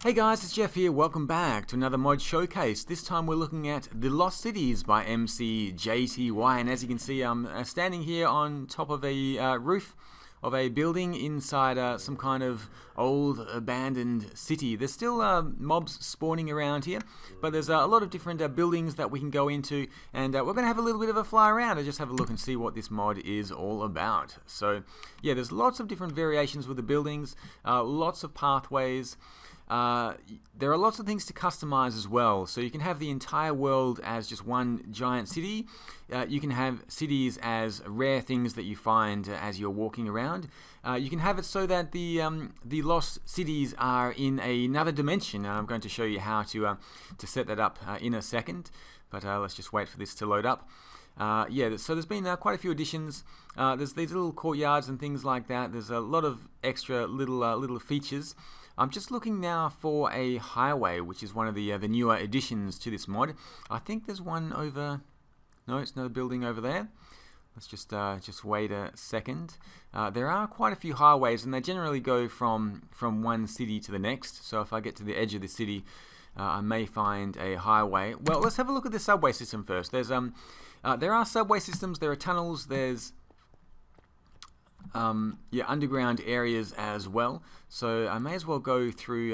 Hey guys, it's Jeff here. Welcome back to another mod showcase. This time we're looking at The Lost Cities by McJty. And as you can see, I'm standing here on top of a roof of a building inside some kind of old abandoned city. There's still mobs spawning around here, but there's a lot of different buildings that we can go into, and we're going to have a little bit of a fly around and just have a look and see what this mod is all about. So yeah, there's lots of different variations with the buildings, lots of pathways. There are lots of things to customize as well. So you can have the entire world as just one giant city. You can have cities as rare things that you find as you're walking around. You can have it so that the lost cities are in another dimension. I'm going to show you how to set that up in a second. But let's just wait for this to load up. Yeah, so there's been quite a few additions. There's these little courtyards and things like that. There's a lot of extra little features. I'm just looking now for a highway, which is one of the newer additions to this mod. I think there's one over. No, it's another building over there. Let's just wait a second. There are quite a few highways, and they generally go from one city to the next. So if I get to the edge of the city, I may find a highway. Well, let's have a look at the subway system first. There are subway systems. There are tunnels. There's underground areas as well. So I may as well go through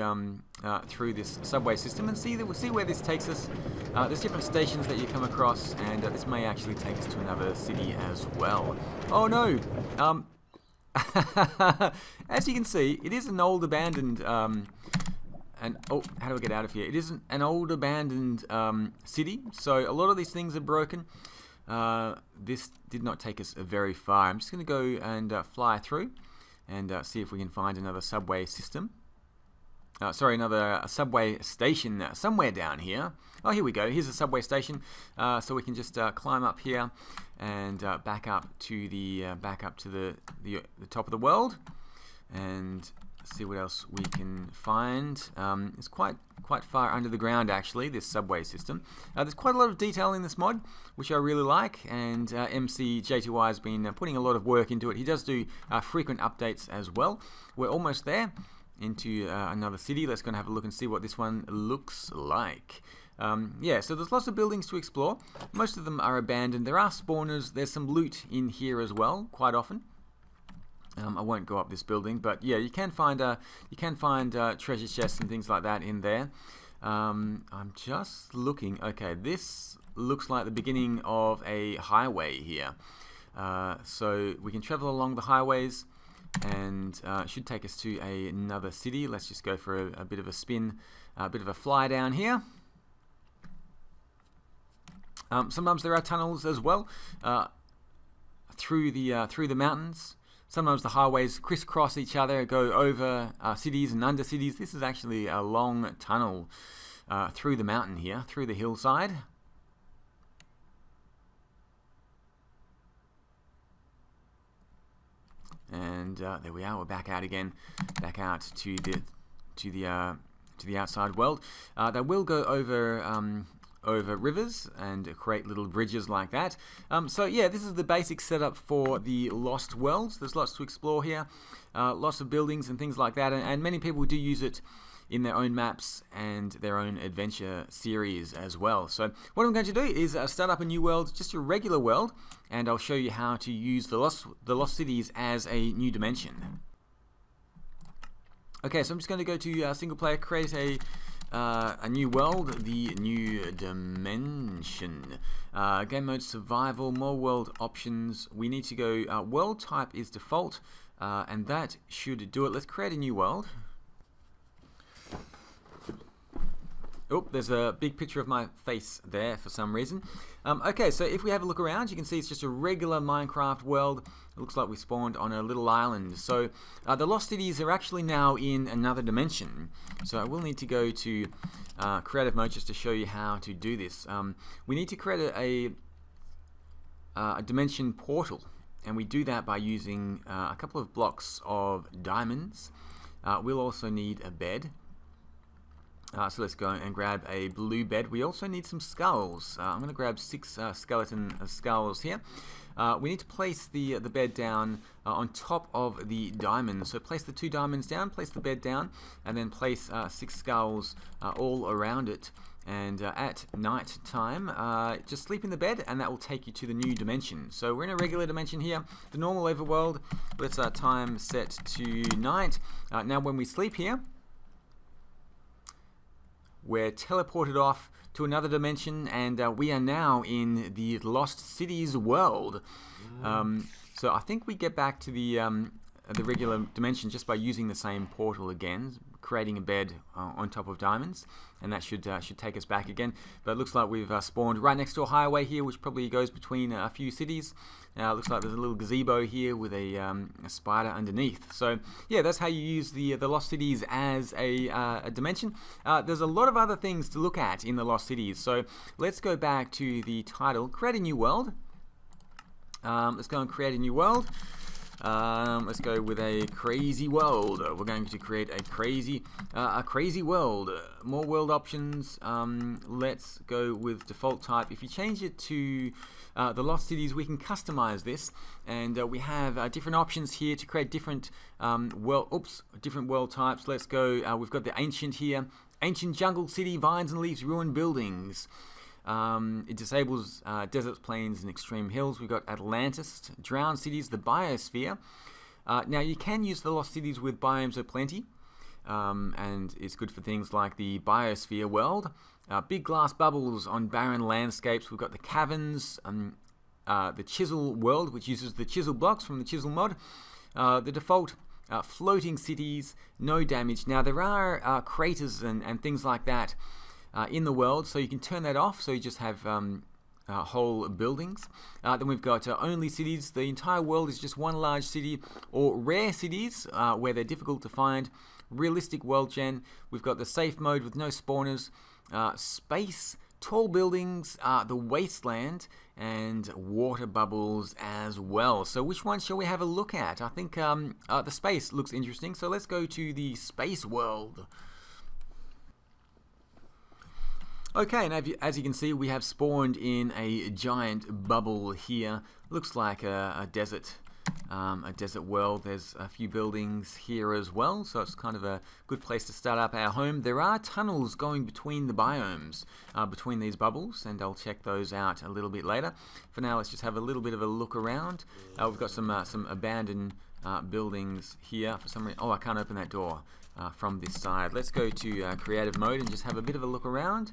this subway system and see where this takes us. There's different stations that you come across, and this may actually take us to another city as well. Oh no! As you can see, it is an old abandoned. Oh, how do I get out of here? It is an old abandoned city, so a lot of these things are broken. This did not take us very far. I'm just going to go and fly through and see if we can find another subway system. Another subway station somewhere down here. Oh, here we go. Here's a subway station. So we can just climb up here and back up to the top of the world and see what else we can find. It's quite far under the ground, actually, this subway system. There's quite a lot of detail in this mod, which I really like, and McJty has been putting a lot of work into it. He does do frequent updates as well. We're almost there into another city. Let's go and have a look and see what this one looks like. Yeah, so there's lots of buildings to explore. Most of them are abandoned. There are spawners. There's some loot in here as well, quite often. I won't go up this building, but yeah, you can find treasure chests and things like that in there. I'm just looking. Okay, this looks like the beginning of a highway here. So we can travel along the highways, and it should take us to another city. Let's just go for a bit of a spin, a bit of a fly down here. Sometimes there are tunnels as well through the mountains. Sometimes the highways crisscross each other, go over cities and under cities. This is actually a long tunnel through the mountain here, through the hillside. And there we are. We're back out again, back out to the outside world. They will go over rivers and create little bridges like that. So yeah, this is the basic setup for the Lost Worlds. There's lots to explore here, lots of buildings and things like that, and many people do use it in their own maps and their own adventure series as well. So what I'm going to do is start up a new world, just a regular world, and I'll show you how to use the Lost Cities as a new dimension. Okay, so I'm just going to go to single player, create a new world, the new dimension. Game mode survival, more world options. We need to go, world type is default, and that should do it. Let's create a new world. Oh, there's a big picture of my face there for some reason. Okay, so if we have a look around, you can see it's just a regular Minecraft world. It looks like we spawned on a little island. So the Lost Cities are actually now in another dimension. So I will need to go to creative mode just to show you how to do this. We need to create a dimension portal, and we do that by using a couple of blocks of diamonds. We'll also need a bed. So let's go and grab a blue bed. We also need some skulls. I'm going to grab 6 skeleton skulls here. We need to place the bed down on top of the diamonds. So place the 2 diamonds down, place the bed down, and then place 6 skulls all around it. And at night time, just sleep in the bed, and that will take you to the new dimension. So we're in a regular dimension here, the normal overworld. Let's time set to night. Now when we sleep here, we're teleported off to another dimension, and we are now in the Lost Cities world. So I think we get back to the regular dimension just by using the same portal again, creating a bed on top of diamonds, and that should take us back again. But it looks like we've spawned right next to a highway here, which probably goes between a few cities. It looks like there's a little gazebo here with a spider underneath. So yeah, that's how you use the Lost Cities as a dimension. There's a lot of other things to look at in the Lost Cities. So let's go back to the title, create a new world. Let's go and create a new world. Let's go with a crazy world. We're going to create a crazy world. More world options. Let's go with default type. If you change it to the Lost Cities, we can customize this, and we have different options here to create different different world types. Let's go. We've got the ancient here. Ancient jungle city, vines and leaves, ruined buildings. It disables deserts, plains, and extreme hills. We've got Atlantis, drowned cities, the biosphere. Now you can use the Lost Cities with biomes aplenty, and it's good for things like the biosphere world. Big glass bubbles on barren landscapes. We've got the caverns, the chisel world, which uses the chisel blocks from the chisel mod. The default floating cities, no damage. Now there are craters and things like that in the world, so you can turn that off, so you just have whole buildings. Then we've got only cities. The entire world is just one large city, or rare cities where they're difficult to find. Realistic world gen. We've got the safe mode with no spawners. Space, tall buildings, the wasteland, and water bubbles as well. So which one shall we have a look at? I think the space looks interesting, so let's go to the space world. Okay, and as you can see, we have spawned in a giant bubble here. Looks like a desert world. There's a few buildings here as well, so it's kind of a good place to start up our home. There are tunnels going between the biomes, between these bubbles, and I'll check those out a little bit later. For now, let's just have a little bit of a look around. We've got some abandoned buildings here. For some reason, I can't open that door from this side. Let's go to creative mode and just have a bit of a look around.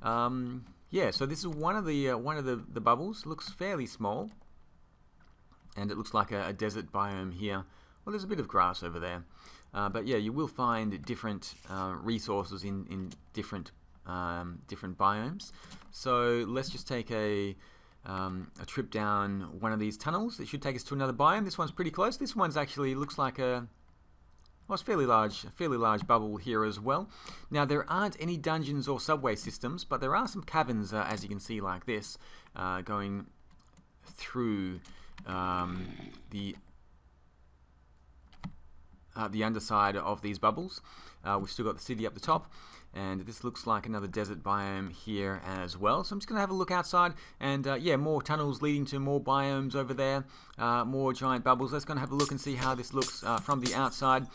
Yeah, so this is one of the bubbles. It looks fairly small, and it looks like a desert biome here. Well, there's a bit of grass over there, but yeah, you will find different resources in different biomes. So let's just take a trip down one of these tunnels. It should take us to another biome. This one's pretty close. This one's actually looks like it's a fairly large bubble here as well. Now there aren't any dungeons or subway systems, but there are some caverns, as you can see, like this, going through the underside of these bubbles. We've still got the city up the top, and this looks like another desert biome here as well. So I'm just going to have a look outside, and yeah, more tunnels leading to more biomes over there, more giant bubbles. Let's go and have a look and see how this looks from the outside.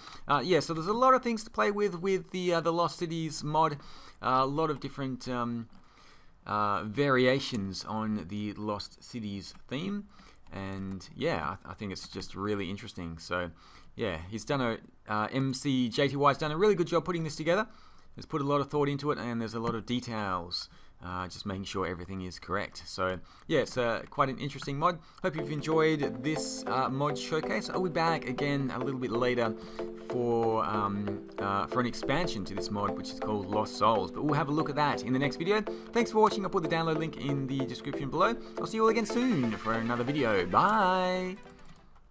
Yeah, so there's a lot of things to play with the Lost Cities mod. A lot of different variations on the Lost Cities theme, and yeah, I think it's just really interesting. So yeah, he's done McJty's done a really good job putting this together. He's put a lot of thought into it, and there's a lot of details, just making sure everything is correct. So yeah, it's quite an interesting mod. Hope you've enjoyed this mod showcase. I'll be back again a little bit later for an expansion to this mod, which is called Lost Souls. But we'll have a look at that in the next video. Thanks for watching. I'll put the download link in the description below. I'll see you all again soon for another video. Bye!